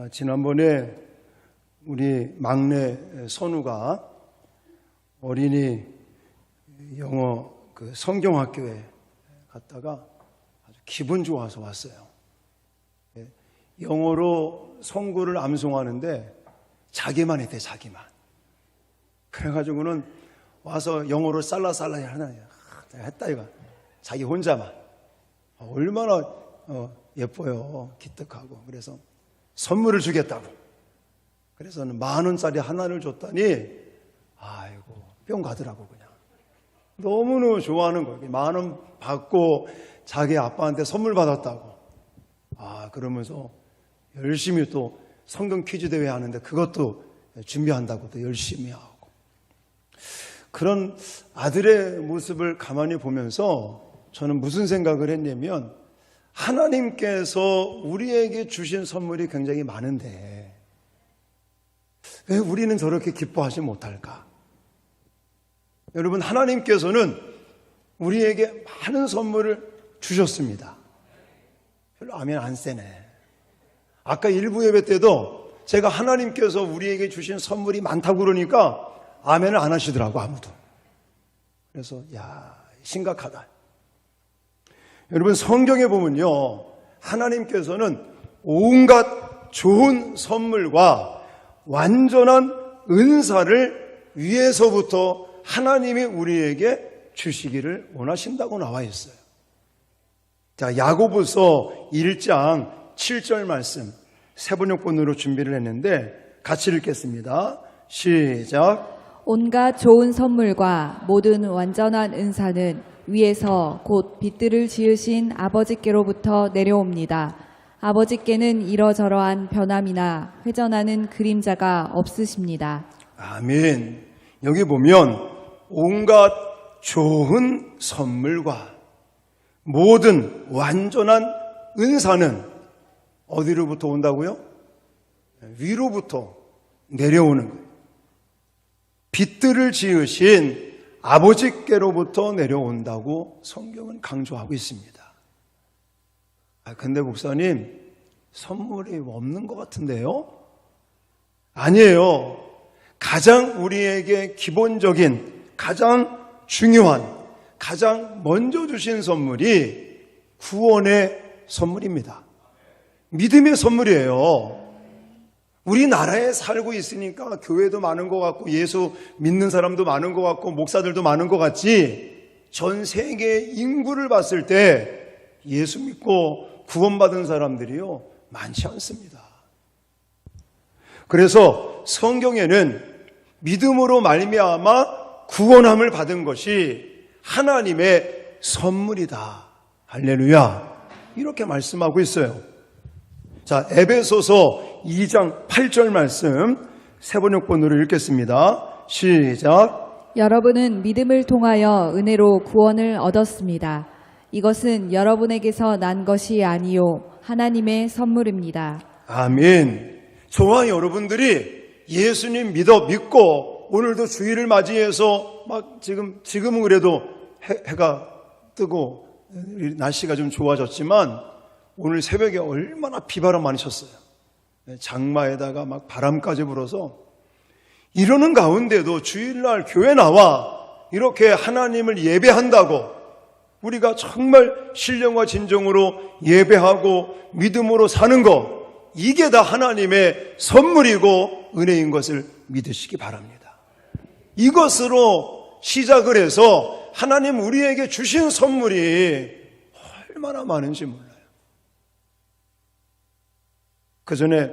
지난번에 우리 막내 선우가 어린이 영어 성경학교에 갔다가 아주 기분 좋아서 왔어요. 영어로 성구를 암송하는데 자기만 했대, 자기만. 그래가지고는 와서 영어로 살라살라 하나 했다 이거. 자기 혼자만. 얼마나 예뻐요, 기특하고. 그래서 선물을 주겠다고. 그래서는 10,000원짜리 하나를 줬더니 아이고 뿅 가더라고. 그냥 너무너무 좋아하는 거예요. 10,000원 받고 자기 아빠한테 선물 받았다고. 그러면서 열심히 또 성경 퀴즈 대회 하는데 그것도 준비한다고 또 열심히 하고. 그런 아들의 모습을 가만히 보면서 저는 무슨 생각을 했냐면, 하나님께서 우리에게 주신 선물이 굉장히 많은데 왜 우리는 저렇게 기뻐하지 못할까? 여러분, 하나님께서는 우리에게 많은 선물을 주셨습니다. 별로 아멘 안 세네. 아까 일부 예배 때도 제가 하나님께서 우리에게 주신 선물이 많다고 그러니까 아멘을 안 하시더라고, 아무도. 그래서 심각하다. 여러분, 성경에 보면요, 하나님께서는 온갖 좋은 선물과 완전한 은사를 위에서부터 하나님이 우리에게 주시기를 원하신다고 나와 있어요. 자, 야고보서 1장 7절 말씀 세번역본으로 준비를 했는데 같이 읽겠습니다. 시작. 온갖 좋은 선물과 모든 완전한 은사는 위에서 곧 빛들을 지으신 아버지께로부터 내려옵니다. 아버지께는 이러저러한 변함이나 회전하는 그림자가 없으십니다. 아멘. 여기 보면 온갖 좋은 선물과 모든 완전한 은사는 어디로부터 온다고요? 위로부터 내려오는 거예요. 빛들을 지으신 아버지께로부터 내려온다고 성경은 강조하고 있습니다. 근데 목사님, 선물이 없는 것 같은데요? 아니에요. 가장 우리에게 기본적인, 가장 중요한, 가장 먼저 주신 선물이 구원의 선물입니다. 믿음의 선물이에요. 우리나라에 살고 있으니까 교회도 많은 것 같고 예수 믿는 사람도 많은 것 같고 목사들도 많은 것 같지, 전 세계 인구를 봤을 때 예수 믿고 구원받은 사람들이요, 많지 않습니다. 그래서 성경에는 믿음으로 말미암아 구원함을 받은 것이 하나님의 선물이다. 할렐루야. 이렇게 말씀하고 있어요. 자, 에베소서 2장 8절 말씀 세번역본으로 읽겠습니다. 시작. 여러분은 믿음을 통하여 은혜로 구원을 얻었습니다. 이것은 여러분에게서 난 것이 아니요 하나님의 선물입니다. 아멘. 저와 여러분들이 예수님 믿고 오늘도 주일을 맞이해서 막 지금은 그래도 해가 뜨고 날씨가 좀 좋아졌지만 오늘 새벽에 얼마나 비바람 많이 쳤어요. 장마에다가 막 바람까지 불어서, 이러는 가운데도 주일날 교회 나와 이렇게 하나님을 예배한다고, 우리가 정말 신령과 진정으로 예배하고 믿음으로 사는 것, 이게 다 하나님의 선물이고 은혜인 것을 믿으시기 바랍니다. 이것으로 시작을 해서 하나님 우리에게 주신 선물이 얼마나 많은지 몰라요. 그 전에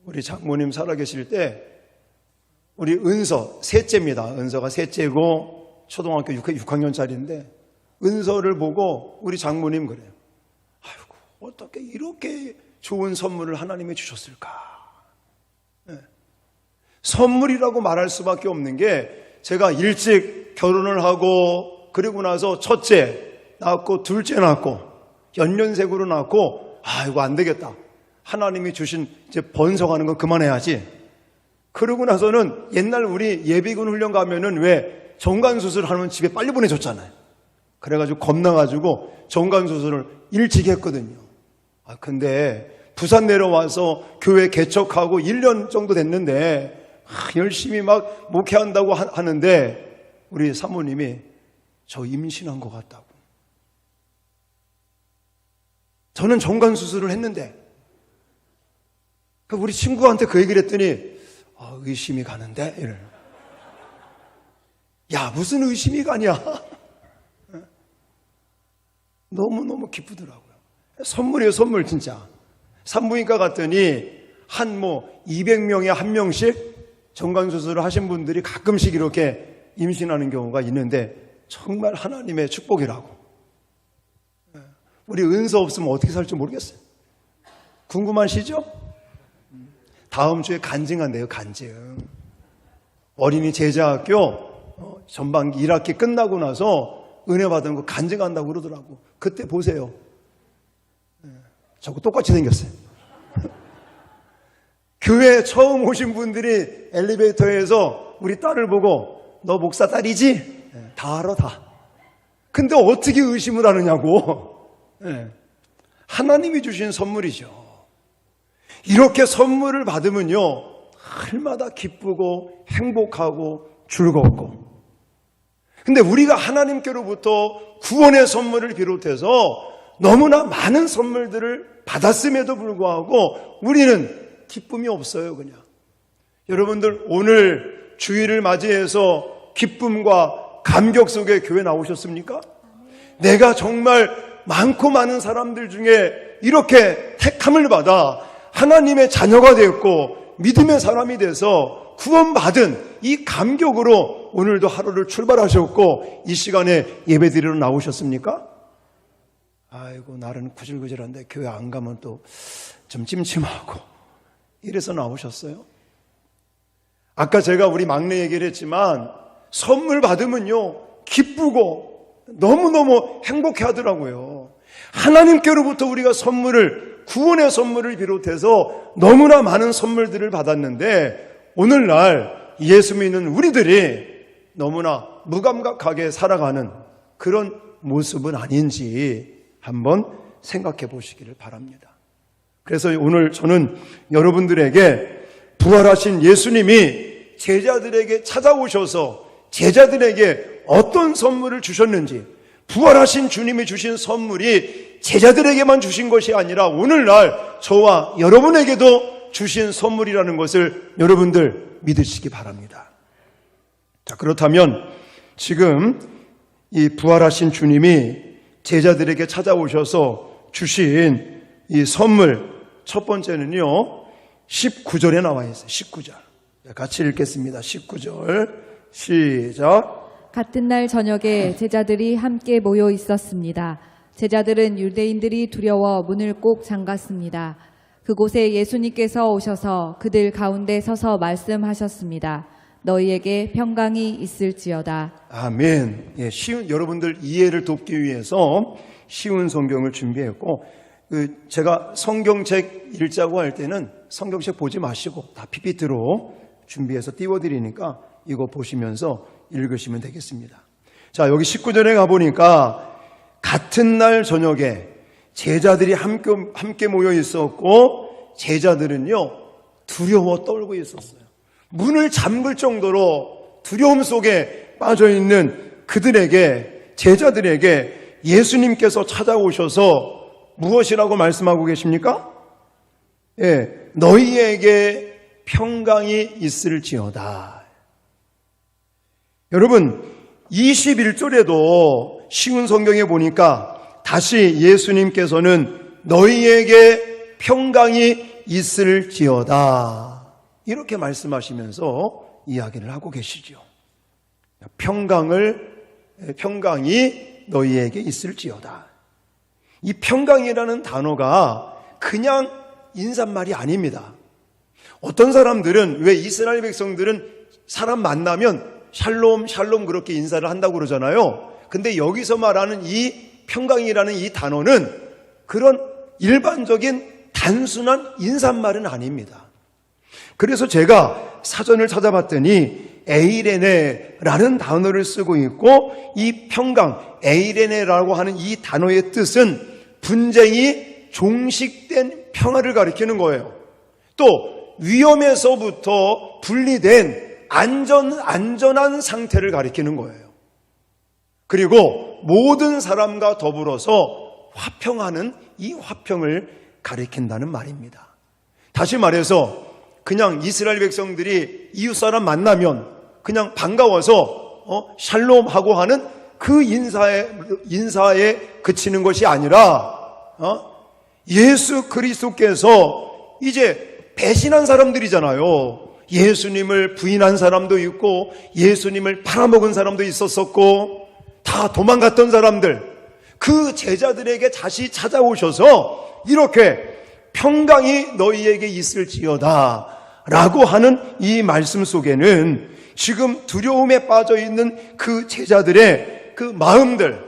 우리 장모님 살아계실 때 우리 은서, 셋째입니다. 은서가 셋째고 초등학교 6학년짜리인데 은서를 보고 우리 장모님 그래요. 아이고, 어떻게 이렇게 좋은 선물을 하나님이 주셨을까? 네. 선물이라고 말할 수밖에 없는 게, 제가 일찍 결혼을 하고 그리고 나서 첫째 낳았고 둘째 낳았고 연년생으로 낳았고, 이거 안 되겠다. 하나님이 주신 이제 번성하는 건 그만해야지. 그러고 나서는 옛날 우리 예비군 훈련 가면은 왜 정관수술 하면 집에 빨리 보내줬잖아요. 그래가지고 겁나가지고 정관수술을 일찍 했거든요. 근데 부산 내려와서 교회 개척하고 1년 정도 됐는데 열심히 막 목회한다고 하는데 우리 사모님이 저 임신한 것 같다고. 저는 정관수술을 했는데 우리 친구한테 그 얘기를 했더니 의심이 가는데 이래. 야, 무슨 의심이 가냐. 너무너무 기쁘더라고요. 선물이에요, 선물 진짜. 산부인과 갔더니 한 200명에 한 명씩 정관수술을 하신 분들이 가끔씩 이렇게 임신하는 경우가 있는데 정말 하나님의 축복이라고. 우리 은서 없으면 어떻게 살지 모르겠어요. 궁금하시죠? 다음 주에 간증한대요, 간증. 어린이 제자학교 전반기 1학기 끝나고 나서 은혜 받은 거 간증한다고 그러더라고. 그때 보세요. 저거 똑같이 생겼어요. 교회 처음 오신 분들이 엘리베이터에서 우리 딸을 보고 너 목사 딸이지? 다 알아, 다. 근데 어떻게 의심을 하느냐고. 하나님이 주신 선물이죠. 이렇게 선물을 받으면요, 날마다 기쁘고 행복하고 즐겁고. 근데 우리가 하나님께로부터 구원의 선물을 비롯해서 너무나 많은 선물들을 받았음에도 불구하고 우리는 기쁨이 없어요, 그냥. 여러분들 오늘 주일을 맞이해서 기쁨과 감격 속에 교회 나오셨습니까? 내가 정말 많고 많은 사람들 중에 이렇게 택함을 받아 하나님의 자녀가 되었고 믿음의 사람이 돼서 구원받은 이 감격으로 오늘도 하루를 출발하셨고 이 시간에 예배드리러 나오셨습니까? 아이고, 나는 구질구질한데 교회 안 가면 또 좀 찜찜하고 이래서 나오셨어요? 아까 제가 우리 막내 얘기를 했지만 선물 받으면요 기쁘고 너무너무 행복해 하더라고요. 하나님께로부터 우리가 선물을, 구원의 선물을 비롯해서 너무나 많은 선물들을 받았는데 오늘날 예수 믿는 우리들이 너무나 무감각하게 살아가는 그런 모습은 아닌지 한번 생각해 보시기를 바랍니다. 그래서 오늘 저는 여러분들에게 부활하신 예수님이 제자들에게 찾아오셔서 제자들에게 어떤 선물을 주셨는지, 부활하신 주님이 주신 선물이 제자들에게만 주신 것이 아니라 오늘날 저와 여러분에게도 주신 선물이라는 것을 여러분들 믿으시기 바랍니다. 자, 그렇다면 지금 이 부활하신 주님이 제자들에게 찾아오셔서 주신 이 선물 첫 번째는요 19절에 나와 있어요. 19절 같이 읽겠습니다. 19절 시작. 같은 날 저녁에 제자들이 함께 모여 있었습니다. 제자들은 유대인들이 두려워 문을 꼭 잠갔습니다. 그곳에 예수님께서 오셔서 그들 가운데 서서 말씀하셨습니다. 너희에게 평강이 있을지어다. 아멘. 예, 쉬운, 여러분들 이해를 돕기 위해서 쉬운 성경을 준비했고, 제가 성경책 읽자고 할 때는 성경책 보지 마시고 다 PPT로 준비해서 띄워드리니까 이거 보시면서 읽으시면 되겠습니다. 자, 여기 19절에 가보니까 같은 날 저녁에 제자들이 함께 모여 있었고 제자들은요 두려워 떨고 있었어요. 문을 잠글 정도로 두려움 속에 빠져있는 그들에게, 제자들에게 예수님께서 찾아오셔서 무엇이라고 말씀하고 계십니까? 예, 너희에게 평강이 있을지어다. 여러분 21절에도 쉬운 성경에 보니까 다시 예수님께서는 너희에게 평강이 있을지어다 이렇게 말씀하시면서 이야기를 하고 계시죠. 평강이 너희에게 있을지어다. 이 평강이라는 단어가 그냥 인사말이 아닙니다. 어떤 사람들은, 왜 이스라엘 백성들은 사람 만나면 샬롬 샬롬 그렇게 인사를 한다고 그러잖아요. 근데 여기서 말하는 이 평강이라는 이 단어는 그런 일반적인 단순한 인사말은 아닙니다. 그래서 제가 사전을 찾아봤더니 에이레네라는 단어를 쓰고 있고 이 평강, 에이레네라고 하는 이 단어의 뜻은 분쟁이 종식된 평화를 가리키는 거예요. 또 위험에서부터 분리된 안전한 상태를 가리키는 거예요. 그리고 모든 사람과 더불어서 화평하는 이 화평을 가리킨다는 말입니다. 다시 말해서 그냥 이스라엘 백성들이 이웃 사람 만나면 그냥 반가워서 샬롬하고 하는 그 인사에 그치는 것이 아니라 예수 그리스도께서 이제 배신한 사람들이잖아요. 예수님을 부인한 사람도 있고 예수님을 팔아먹은 사람도 있었었고 다 도망갔던 사람들, 그 제자들에게 다시 찾아오셔서 이렇게 평강이 너희에게 있을지어다 라고 하는 이 말씀 속에는 지금 두려움에 빠져 있는 그 제자들의 그 마음들,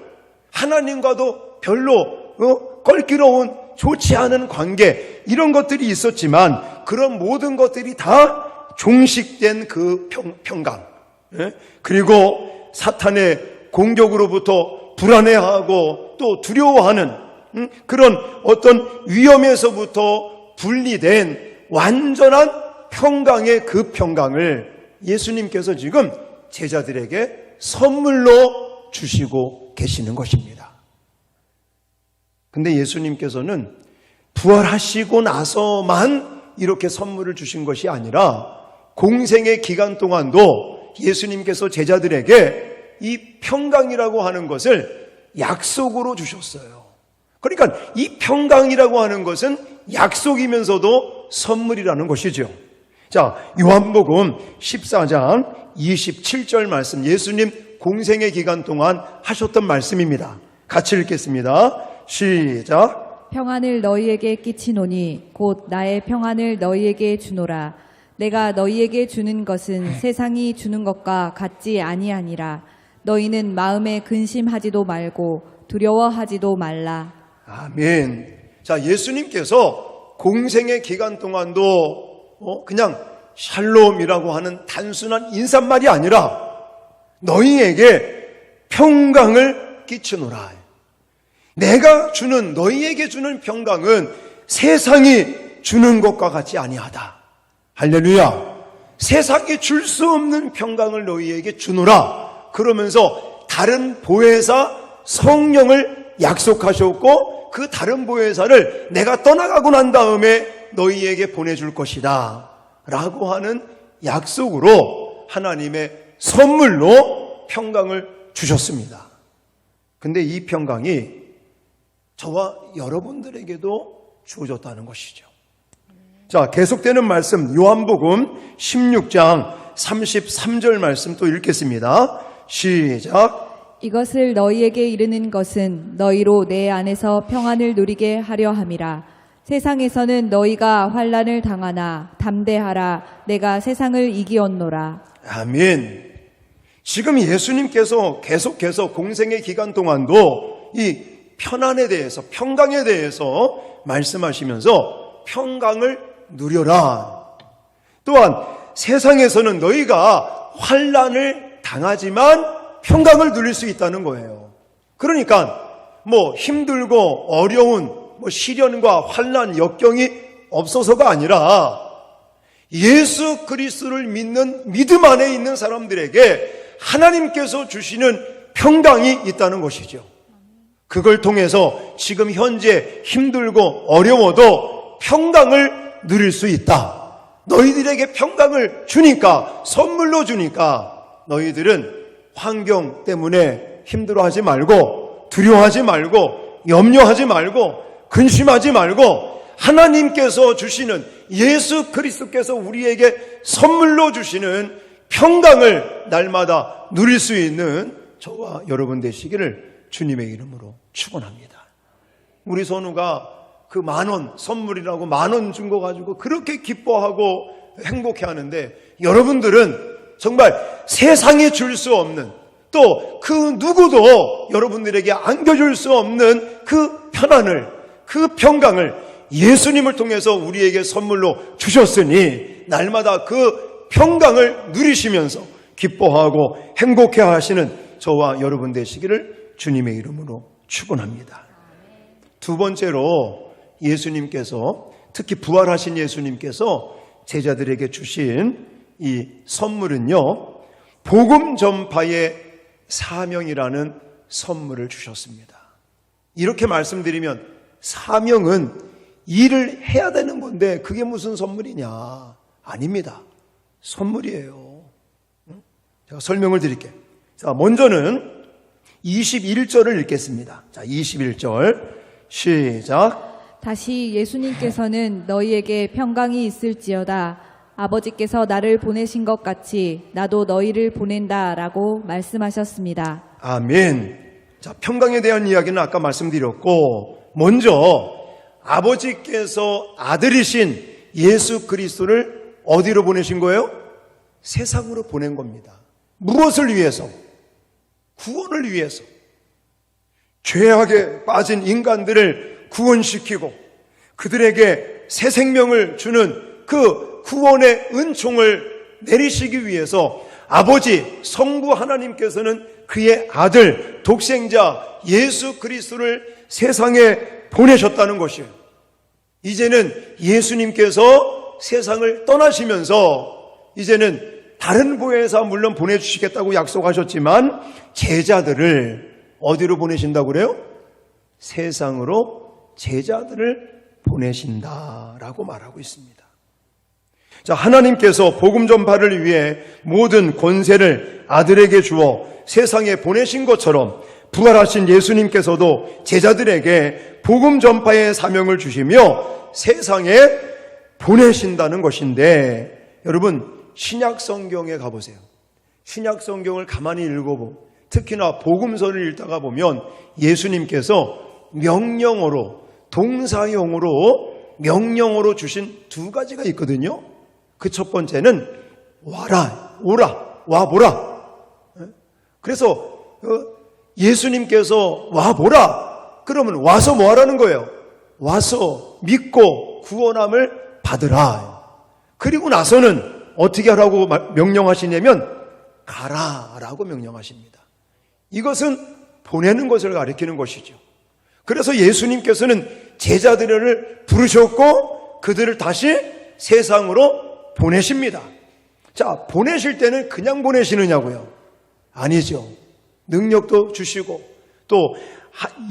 하나님과도 별로 껄끄러운 좋지 않은 관계, 이런 것들이 있었지만 그런 모든 것들이 다 종식된 그 평강, 그리고 사탄의 공격으로부터 불안해하고 또 두려워하는 그런 어떤 위험에서부터 분리된 완전한 평강의 그 평강을 예수님께서 지금 제자들에게 선물로 주시고 계시는 것입니다. 근데 예수님께서는 부활하시고 나서만 이렇게 선물을 주신 것이 아니라 공생의 기간 동안도 예수님께서 제자들에게 이 평강이라고 하는 것을 약속으로 주셨어요. 그러니까 이 평강이라고 하는 것은 약속이면서도 선물이라는 것이죠. 자, 요한복음 14장 27절 말씀, 예수님 공생의 기간 동안 하셨던 말씀입니다. 같이 읽겠습니다. 시작. 평안을 너희에게 끼치노니 곧 나의 평안을 너희에게 주노라. 내가 너희에게 주는 것은 세상이 주는 것과 같지 아니하니라. 너희는 마음에 근심하지도 말고 두려워하지도 말라. 아멘. 자, 예수님께서 공생의 기간 동안도 그냥 샬롬이라고 하는 단순한 인사말이 아니라 너희에게 평강을 끼치노라. 내가 주는, 너희에게 주는 평강은 세상이 주는 것과 같지 아니하다. 할렐루야. 세상이 줄 수 없는 평강을 너희에게 주노라. 그러면서 다른 보혜사 성령을 약속하셨고 그 다른 보혜사를 내가 떠나가고 난 다음에 너희에게 보내줄 것이다 라고 하는 약속으로 하나님의 선물로 평강을 주셨습니다. 근데 이 평강이 저와 여러분들에게도 주어졌다는 것이죠. 자, 계속되는 말씀, 요한복음 16장 33절 말씀 또 읽겠습니다. 시작. 이것을 너희에게 이르는 것은 너희로 내 안에서 평안을 누리게 하려 함이라. 세상에서는 너희가 환난을 당하나 담대하라. 내가 세상을 이기었노라. 아멘. 지금 예수님께서 계속해서 공생의 기간 동안도 이 편안에 대해서, 평강에 대해서 말씀하시면서 평강을 누려라. 또한 세상에서는 너희가 환난을 당하지만 평강을 누릴 수 있다는 거예요. 그러니까 힘들고 어려운 시련과 환난, 역경이 없어서가 아니라 예수 그리스도를 믿는 믿음 안에 있는 사람들에게 하나님께서 주시는 평강이 있다는 것이죠. 그걸 통해서 지금 현재 힘들고 어려워도 평강을 누릴 수 있다. 너희들에게 평강을 주니까, 선물로 주니까 너희들은 환경 때문에 힘들어하지 말고, 두려워하지 말고, 염려하지 말고, 근심하지 말고, 하나님께서 주시는, 예수 그리스도께서 우리에게 선물로 주시는 평강을 날마다 누릴 수 있는 저와 여러분 되시기를 주님의 이름으로 축원합니다. 우리 선우가 그 10,000원 선물이라고 10,000원 준 거 가지고 그렇게 기뻐하고 행복해하는데, 여러분들은 정말 세상에 줄 수 없는, 또 그 누구도 여러분들에게 안겨줄 수 없는 그 편안을, 그 평강을 예수님을 통해서 우리에게 선물로 주셨으니 날마다 그 평강을 누리시면서 기뻐하고 행복해 하시는 저와 여러분 되시기를 주님의 이름으로 축원합니다. 두 번째로 예수님께서, 특히 부활하신 예수님께서 제자들에게 주신 이 선물은요, 복음 전파의 사명이라는 선물을 주셨습니다. 이렇게 말씀드리면 사명은 일을 해야 되는 건데 그게 무슨 선물이냐? 아닙니다. 선물이에요. 제가 설명을 드릴게요. 자, 먼저는 21절을 읽겠습니다. 자, 21절 시작. 다시 예수님께서는 너희에게 평강이 있을지어다. 아버지께서 나를 보내신 것 같이 나도 너희를 보낸다 라고 말씀하셨습니다. 아멘. 자, 평강에 대한 이야기는 아까 말씀드렸고, 먼저 아버지께서 아들이신 예수 그리스도를 어디로 보내신 거예요? 세상으로 보낸 겁니다. 무엇을 위해서? 구원을 위해서. 죄악에 빠진 인간들을 구원시키고 그들에게 새 생명을 주는 그 구원의 은총을 내리시기 위해서 아버지 성부 하나님께서는 그의 아들 독생자 예수 그리스도를 세상에 보내셨다는 것이에요. 이제는 예수님께서 세상을 떠나시면서 이제는 다른 보혜사 물론 보내주시겠다고 약속하셨지만 제자들을 어디로 보내신다고 그래요? 세상으로 제자들을 보내신다라고 말하고 있습니다. 자, 하나님께서 복음 전파를 위해 모든 권세를 아들에게 주어 세상에 보내신 것처럼 부활하신 예수님께서도 제자들에게 복음 전파의 사명을 주시며 세상에 보내신다는 것인데, 여러분 신약 성경에 가보세요. 신약 성경을 가만히 읽어보면, 특히나 복음서를 읽다가 보면 예수님께서 명령어로, 동사용으로 명령어로 주신 두 가지가 있거든요. 그 첫 번째는 와라, 오라, 와보라. 그래서 예수님께서 와보라 그러면 와서 뭐 하라는 거예요? 와서 믿고 구원함을 받으라. 그리고 나서는 어떻게 하라고 명령하시냐면 가라라고 명령하십니다. 이것은 보내는 것을 가리키는 것이죠. 그래서 예수님께서는 제자들을 부르셨고 그들을 다시 세상으로 보내십니다. 자, 보내실 때는 그냥 보내시느냐고요? 아니죠. 능력도 주시고 또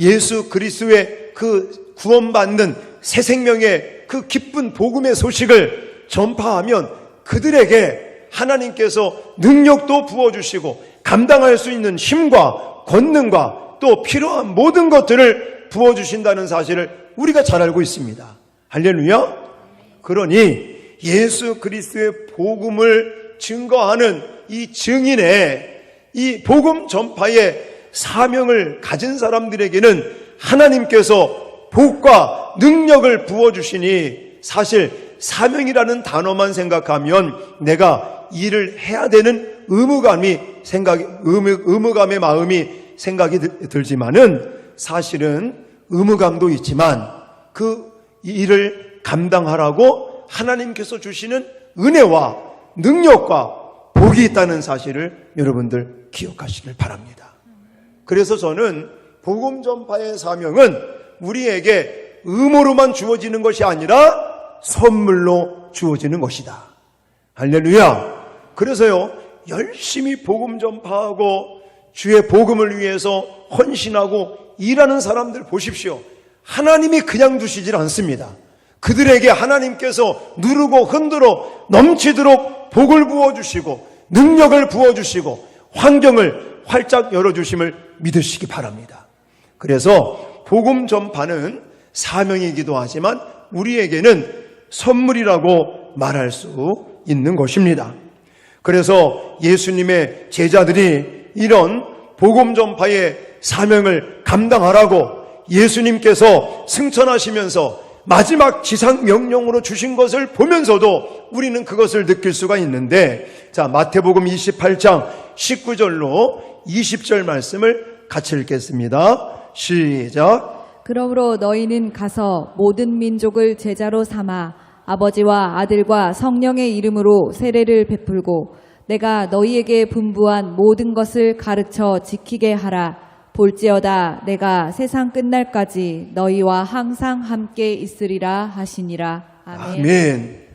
예수 그리스도의 그 구원받는 새 생명의 그 기쁜 복음의 소식을 전파하면 그들에게 하나님께서 능력도 부어주시고 감당할 수 있는 힘과 권능과 또 필요한 모든 것들을 부어주신다는 사실을 우리가 잘 알고 있습니다. 할렐루야. 그러니 예수 그리스도의 복음을 증거하는 이 증인의 이 복음 전파의 사명을 가진 사람들에게는 하나님께서 복과 능력을 부어주시니 사실 사명이라는 단어만 생각하면 내가 일을 해야 되는 의무감의 마음이 생각이 들지만은 사실은 의무감도 있지만 그 일을 감당하라고 하나님께서 주시는 은혜와 능력과 복이 있다는 사실을 여러분들 기억하시길 바랍니다. 그래서 저는 복음 전파의 사명은 우리에게 의무로만 주어지는 것이 아니라 선물로 주어지는 것이다. 할렐루야. 그래서요, 열심히 복음 전파하고 주의 복음을 위해서 헌신하고 일하는 사람들 보십시오. 하나님이 그냥 두시질 않습니다. 그들에게 하나님께서 누르고 흔들어 넘치도록 복을 부어주시고 능력을 부어주시고 환경을 활짝 열어주심을 믿으시기 바랍니다. 그래서 복음 전파는 사명이기도 하지만 우리에게는 선물이라고 말할 수 있는 것입니다. 그래서 예수님의 제자들이 이런 복음 전파의 사명을 감당하라고 예수님께서 승천하시면서 마지막 지상 명령으로 주신 것을 보면서도 우리는 그것을 느낄 수가 있는데, 자, 마태복음 28장 19절로 20절 말씀을 같이 읽겠습니다. 시작. 그러므로 너희는 가서 모든 민족을 제자로 삼아 아버지와 아들과 성령의 이름으로 세례를 베풀고 내가 너희에게 분부한 모든 것을 가르쳐 지키게 하라. 볼지어다 내가 세상 끝날까지 너희와 항상 함께 있으리라 하시니라. 아멘. 아멘.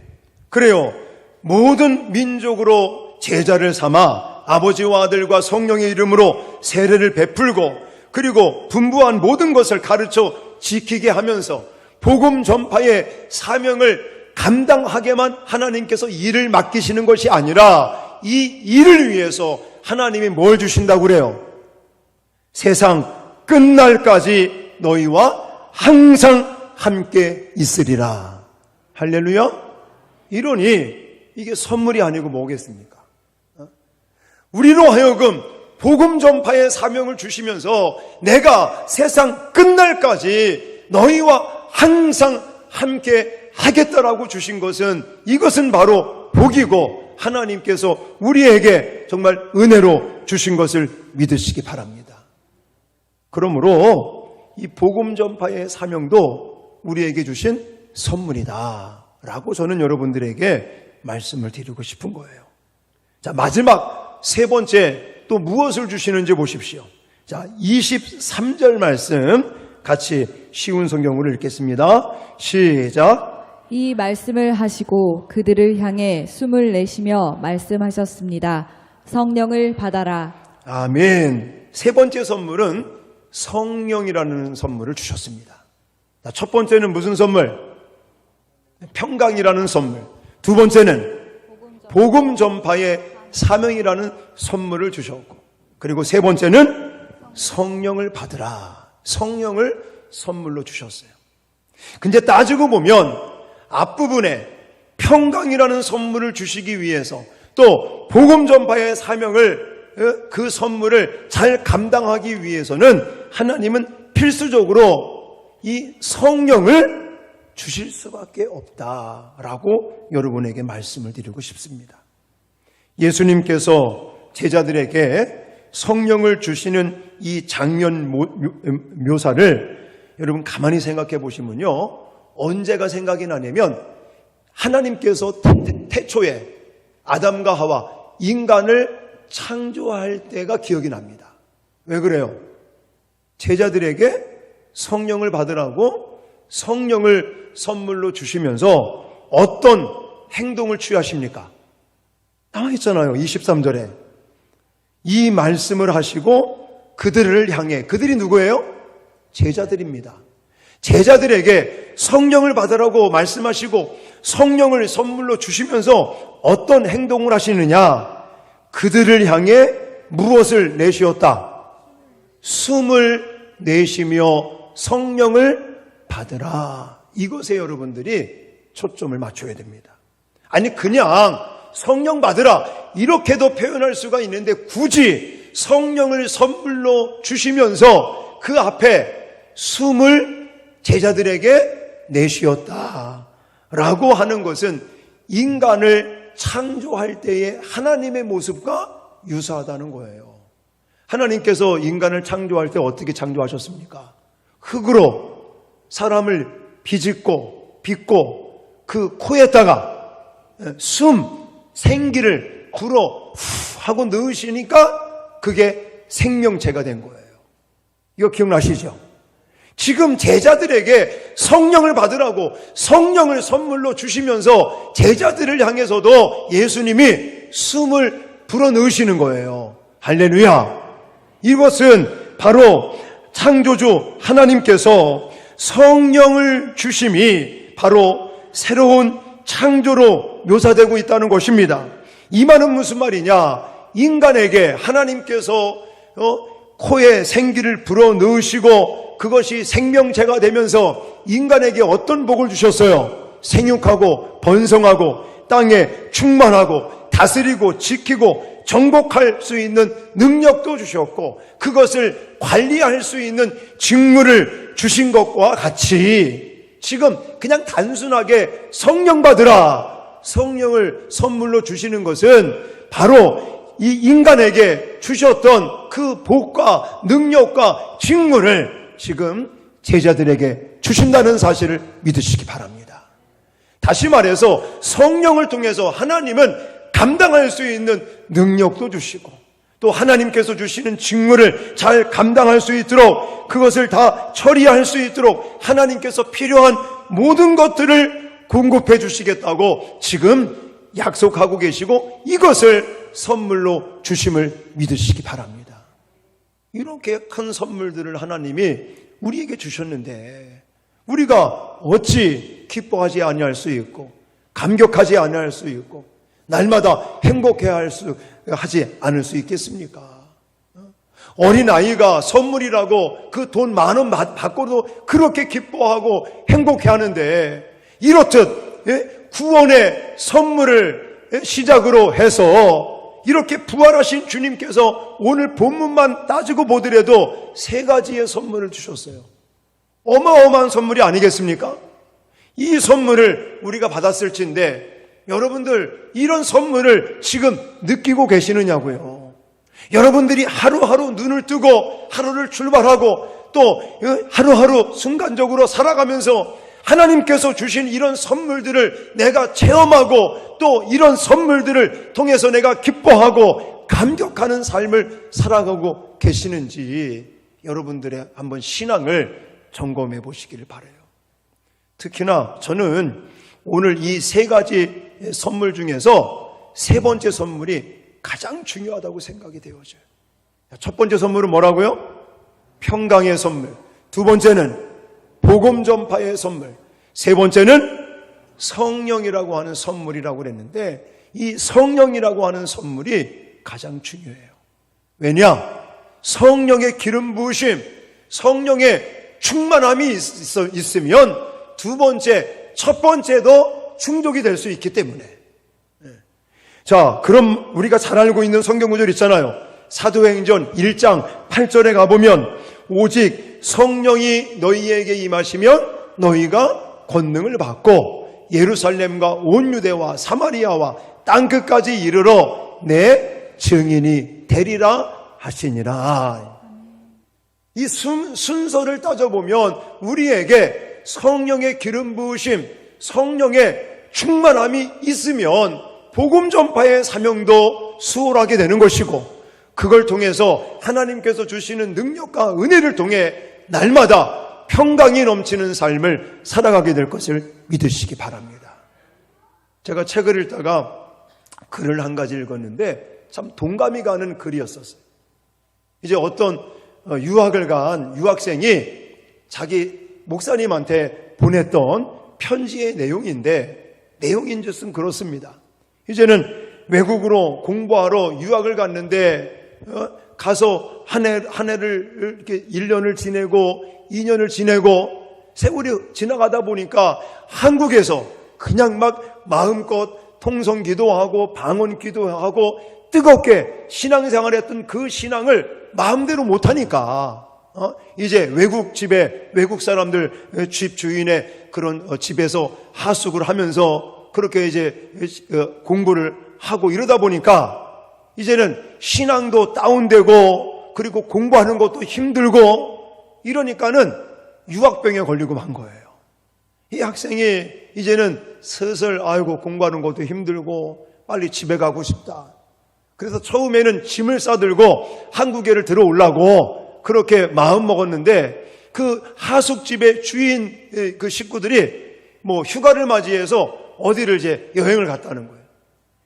그래요. 모든 민족으로 제자를 삼아 아버지와 아들과 성령의 이름으로 세례를 베풀고 그리고 분부한 모든 것을 가르쳐 지키게 하면서 복음 전파의 사명을 감당하게만 하나님께서 일을 맡기시는 것이 아니라 이 일을 위해서 하나님이 뭘 주신다고 그래요? 세상 끝날까지 너희와 항상 함께 있으리라. 할렐루야. 이러니 이게 선물이 아니고 뭐겠습니까? 우리로 하여금 복음 전파의 사명을 주시면서 내가 세상 끝날까지 너희와 항상 함께 하겠다라고 주신 것은 이것은 바로 복이고 하나님께서 우리에게 정말 은혜로 주신 것을 믿으시기 바랍니다. 그러므로 이 복음 전파의 사명도 우리에게 주신 선물이다 라고 저는 여러분들에게 말씀을 드리고 싶은 거예요. 자, 마지막 세 번째 또 무엇을 주시는지 보십시오. 자, 23절 말씀 같이 쉬운 성경으로 읽겠습니다. 시작. 이 말씀을 하시고 그들을 향해 숨을 내쉬며 말씀하셨습니다. 성령을 받아라. 아멘. 세 번째 선물은 성령이라는 선물을 주셨습니다. 자, 첫 번째는 무슨 선물? 평강이라는 선물. 두 번째는 복음 전파의 사명이라는 선물을 주셨고, 그리고 세 번째는 성령을 받으라. 성령을 선물로 주셨어요. 근데 따지고 보면 앞부분에 평강이라는 선물을 주시기 위해서 또 복음 전파의 사명을 그 선물을 잘 감당하기 위해서는 하나님은 필수적으로 이 성령을 주실 수밖에 없다라고 여러분에게 말씀을 드리고 싶습니다. 예수님께서 제자들에게 성령을 주시는 이 장면 묘사를 여러분 가만히 생각해 보시면요, 언제가 생각이 나냐면 하나님께서 태초에 아담과 하와 인간을 창조할 때가 기억이 납니다. 왜 그래요? 제자들에게 성령을 받으라고 성령을 선물로 주시면서 어떤 행동을 취하십니까? 나와 있잖아요. 23절에 이 말씀을 하시고 그들을 향해, 그들이 누구예요? 제자들입니다. 제자들에게 성령을 받으라고 말씀하시고 성령을 선물로 주시면서 어떤 행동을 하시느냐? 그들을 향해 무엇을 내쉬었다? 숨을 내쉬며 성령을 받으라. 이것에 여러분들이 초점을 맞춰야 됩니다. 아니 그냥 성령 받으라 이렇게도 표현할 수가 있는데 굳이 성령을 선물로 주시면서 그 앞에 숨을 제자들에게 내쉬었다라고 하는 것은 인간을 창조할 때의 하나님의 모습과 유사하다는 거예요. 하나님께서 인간을 창조할 때 어떻게 창조하셨습니까? 흙으로 사람을 빚고 그 코에다가 생기를 불어 하고 넣으시니까 그게 생명체가 된 거예요. 이거 기억나시죠? 지금 제자들에게 성령을 받으라고 성령을 선물로 주시면서 제자들을 향해서도 예수님이 숨을 불어 넣으시는 거예요. 할렐루야. 이것은 바로 창조주 하나님께서 성령을 주심이 바로 새로운 창조로 묘사되고 있다는 것입니다. 이 말은 무슨 말이냐? 인간에게 하나님께서 코에 생기를 불어 넣으시고 그것이 생명체가 되면서 인간에게 어떤 복을 주셨어요? 생육하고 번성하고 땅에 충만하고 다스리고 지키고 정복할 수 있는 능력도 주셨고 그것을 관리할 수 있는 직무를 주신 것과 같이 지금 그냥 단순하게 성령 받으라, 성령을 선물로 주시는 것은 바로 이 인간에게 주셨던 그 복과 능력과 직무를 지금 제자들에게 주신다는 사실을 믿으시기 바랍니다. 다시 말해서 성령을 통해서 하나님은 감당할 수 있는 능력도 주시고 또 하나님께서 주시는 직무를 잘 감당할 수 있도록, 그것을 다 처리할 수 있도록 하나님께서 필요한 모든 것들을 공급해 주시겠다고 지금 약속하고 계시고, 이것을 선물로 주심을 믿으시기 바랍니다. 이렇게 큰 선물들을 하나님이 우리에게 주셨는데 우리가 어찌 기뻐하지 아니할 수 있고 감격하지 아니할 수 있고 날마다 행복해야 하지 않을 수 있겠습니까? 어린아이가 선물이라고 그 돈 10,000원 받고도 그렇게 기뻐하고 행복해하는데, 이렇듯 구원의 선물을 시작으로 해서 이렇게 부활하신 주님께서 오늘 본문만 따지고 보더라도 3가지의 선물을 주셨어요. 어마어마한 선물이 아니겠습니까? 이 선물을 우리가 받았을진데 여러분들 이런 선물을 지금 느끼고 계시느냐고요. 여러분들이 하루하루 눈을 뜨고 하루를 출발하고 또 하루하루 순간적으로 살아가면서 하나님께서 주신 이런 선물들을 내가 체험하고 또 이런 선물들을 통해서 내가 기뻐하고 감격하는 삶을 살아가고 계시는지 여러분들의 한번 신앙을 점검해 보시기를 바라요. 특히나 저는 오늘 이 3가지 선물 중에서 3번째 선물이 가장 중요하다고 생각이 되어져요. 첫 번째 선물은 뭐라고요? 평강의 선물. 2번째는 복음 전파의 선물. 3번째는 성령이라고 하는 선물이라고 그랬는데, 이 성령이라고 하는 선물이 가장 중요해요. 왜냐? 성령의 기름 부으심, 성령의 충만함이 있으면 첫 번째도 충족이 될 수 있기 때문에. 자, 그럼 우리가 잘 알고 있는 성경 구절 있잖아요. 사도행전 1장 8절에 가보면 오직 성령이 너희에게 임하시면 너희가 권능을 받고 예루살렘과 온 유대와 사마리아와 땅끝까지 이르러 내 증인이 되리라 하시니라. 이 순서를 따져보면 우리에게 성령의 기름 부으심, 성령의 충만함이 있으면 복음 전파의 사명도 수월하게 되는 것이고, 그걸 통해서 하나님께서 주시는 능력과 은혜를 통해 날마다 평강이 넘치는 삶을 살아가게 될 것을 믿으시기 바랍니다. 제가 책을 읽다가 글을 한 가지 읽었는데 참 동감이 가는 글이었었어요. 이제 어떤 유학을 간 유학생이 자기 목사님한테 보냈던 편지의 내용인데, 내용인즉슨 그렇습니다. 이제는 외국으로 공부하러 유학을 갔는데 가서 한 해를 이렇게 1년을 지내고 2년을 지내고 세월이 지나가다 보니까 한국에서 그냥 막 마음껏 통성 기도하고 방언 기도하고 뜨겁게 신앙생활 했던 그 신앙을 마음대로 못하니까 이제 외국 사람들 집 주인의 그런 집에서 하숙을 하면서 그렇게 이제 공부를 하고 이러다 보니까 이제는 신앙도 다운되고 그리고 공부하는 것도 힘들고 이러니까는 유학병에 걸리고 만 거예요. 이 학생이 이제는 슬슬 아이고 공부하는 것도 힘들고 빨리 집에 가고 싶다. 그래서 처음에는 짐을 싸들고 한국에를 들어오려고 그렇게 마음 먹었는데, 그 하숙집의 주인 그 식구들이 뭐 휴가를 맞이해서 어디를 이제 여행을 갔다는 거예요.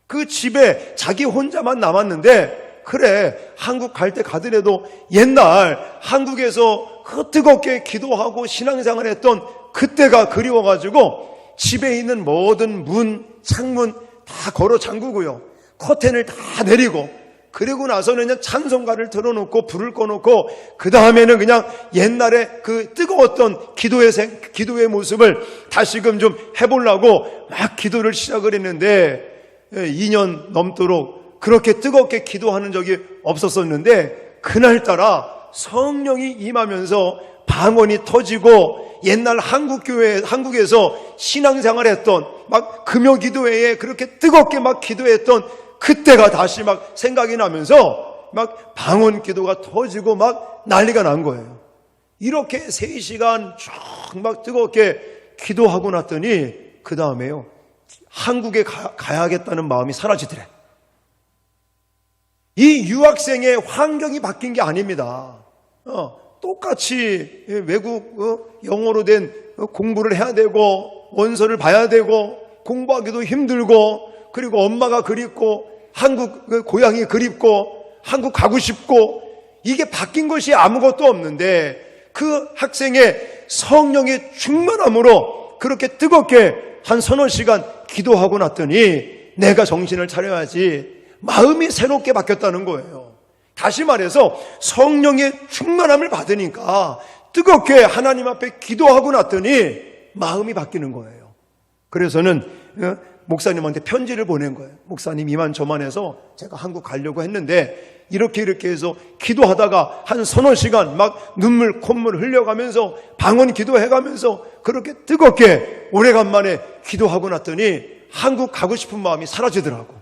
그 집에 자기 혼자만 남았는데, 그래 한국 갈 때 가더라도 옛날 한국에서 그 뜨겁게 기도하고 신앙생활 했던 그때가 그리워가지고 집에 있는 모든 문, 창문 다 걸어 잠그고요, 커튼을 다 내리고, 그리고 나서는 그냥 찬송가를 틀어놓고 불을 꺼놓고 그 다음에는 그냥 옛날에 그 뜨거웠던 기도의 모습을 다시금 좀 해보려고 막 기도를 시작을 했는데 2년 넘도록 그렇게 뜨겁게 기도하는 적이 없었었는데, 그날따라 성령이 임하면서 방언이 터지고 옛날 한국에서 신앙생활 했던 막 금요기도회에 그렇게 뜨겁게 막 기도했던 그때가 다시 막 생각이 나면서 막 방언 기도가 터지고 막 난리가 난 거예요. 이렇게 3시간 쭉 막 뜨겁게 기도하고 났더니 그 다음에요, 한국에 가야겠다는 마음이 사라지더래. 이 유학생의 환경이 바뀐 게 아닙니다. 똑같이 외국 영어로 된 공부를 해야 되고 원서를 봐야 되고 공부하기도 힘들고 그리고 엄마가 그립고 한국 고향이 그립고 한국 가고 싶고 이게 바뀐 것이 아무것도 없는데 그 학생의 성령의 충만함으로 그렇게 뜨겁게 한 서너 시간 기도하고 났더니 내가 정신을 차려야지 마음이 새롭게 바뀌었다는 거예요. 다시 말해서 성령의 충만함을 받으니까 뜨겁게 하나님 앞에 기도하고 났더니 마음이 바뀌는 거예요. 그래서는 목사님한테 편지를 보낸 거예요. 목사님 이만저만 해서 제가 한국 가려고 했는데 이렇게 해서 기도하다가 한 서너 시간 막 눈물 콧물 흘려가면서 방언 기도해가면서 그렇게 뜨겁게 오래간만에 기도하고 났더니 한국 가고 싶은 마음이 사라지더라고.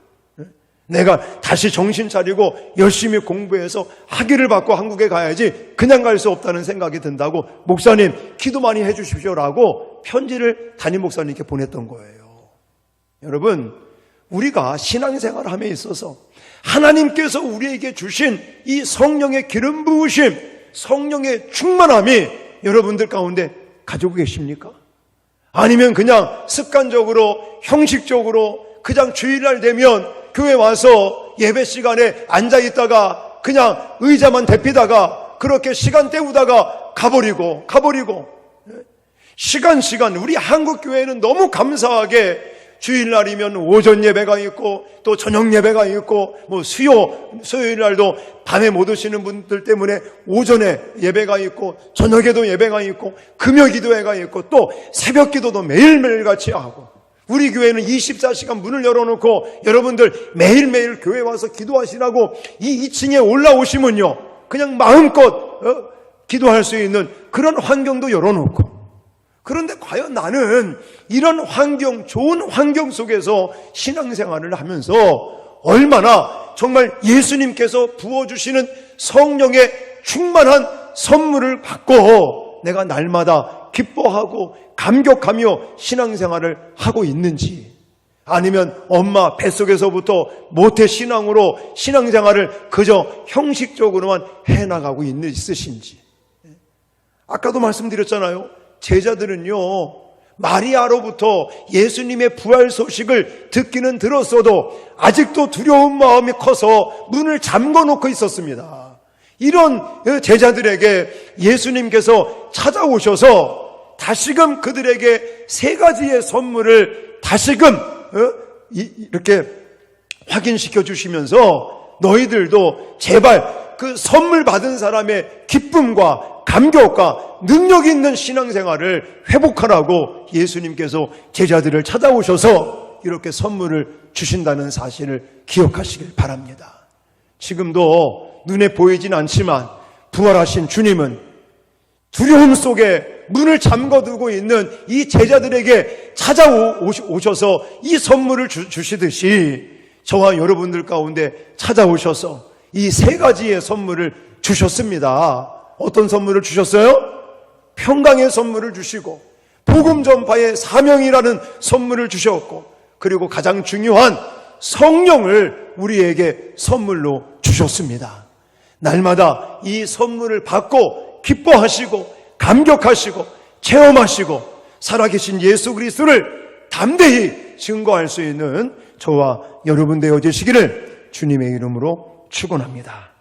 내가 다시 정신 차리고 열심히 공부해서 학위를 받고 한국에 가야지 그냥 갈 수 없다는 생각이 든다고 목사님 기도 많이 해주십시오라고 편지를 담임 목사님께 보냈던 거예요. 여러분, 우리가 신앙생활을 함에 있어서 하나님께서 우리에게 주신 이 성령의 기름 부으심, 성령의 충만함이 여러분들 가운데 가지고 계십니까? 아니면 그냥 습관적으로 형식적으로 그냥 주일날 되면 교회 와서 예배 시간에 앉아있다가 그냥 의자만 대피다가 그렇게 시간 때우다가 가버리고 시간 우리 한국교회는 너무 감사하게 주일날이면 오전 예배가 있고 또 저녁 예배가 있고 뭐 수요일날도 밤에 못 오시는 분들 때문에 오전에 예배가 있고 저녁에도 예배가 있고 금요 기도회가 있고 또 새벽 기도도 매일매일 같이 하고 우리 교회는 24시간 문을 열어놓고 여러분들 매일매일 교회 와서 기도하시라고 이 2층에 올라오시면요 그냥 마음껏 기도할 수 있는 그런 환경도 열어놓고 그런데 과연 나는 이런 환경, 좋은 환경 속에서 신앙생활을 하면서 얼마나 정말 예수님께서 부어주시는 성령의 충만한 선물을 받고 내가 날마다 기뻐하고 감격하며 신앙생활을 하고 있는지 아니면 엄마 뱃속에서부터 모태신앙으로 신앙생활을 그저 형식적으로만 해나가고 있으신지. 아까도 말씀드렸잖아요. 제자들은요 마리아로부터 예수님의 부활 소식을 듣기는 들었어도 아직도 두려운 마음이 커서 문을 잠궈놓고 있었습니다. 이런 제자들에게 예수님께서 찾아오셔서 다시금 그들에게 세 가지의 선물을 다시금 이렇게 확인시켜 주시면서 너희들도 제발 그 선물 받은 사람의 기쁨과 감격과 능력 있는 신앙생활을 회복하라고 예수님께서 제자들을 찾아오셔서 이렇게 선물을 주신다는 사실을 기억하시길 바랍니다. 지금도 눈에 보이진 않지만 부활하신 주님은 두려움 속에 문을 잠궈두고 있는 이 제자들에게 찾아오셔서 이 선물을 주시듯이 저와 여러분들 가운데 찾아오셔서 이 세 가지의 선물을 주셨습니다. 어떤 선물을 주셨어요? 평강의 선물을 주시고 복음 전파의 사명이라는 선물을 주셨고 그리고 가장 중요한 성령을 우리에게 선물로 주셨습니다. 날마다 이 선물을 받고 기뻐하시고 감격하시고 체험하시고 살아계신 예수 그리스도를 담대히 증거할 수 있는 저와 여러분 되어지시기를 주님의 이름으로 축원합니다.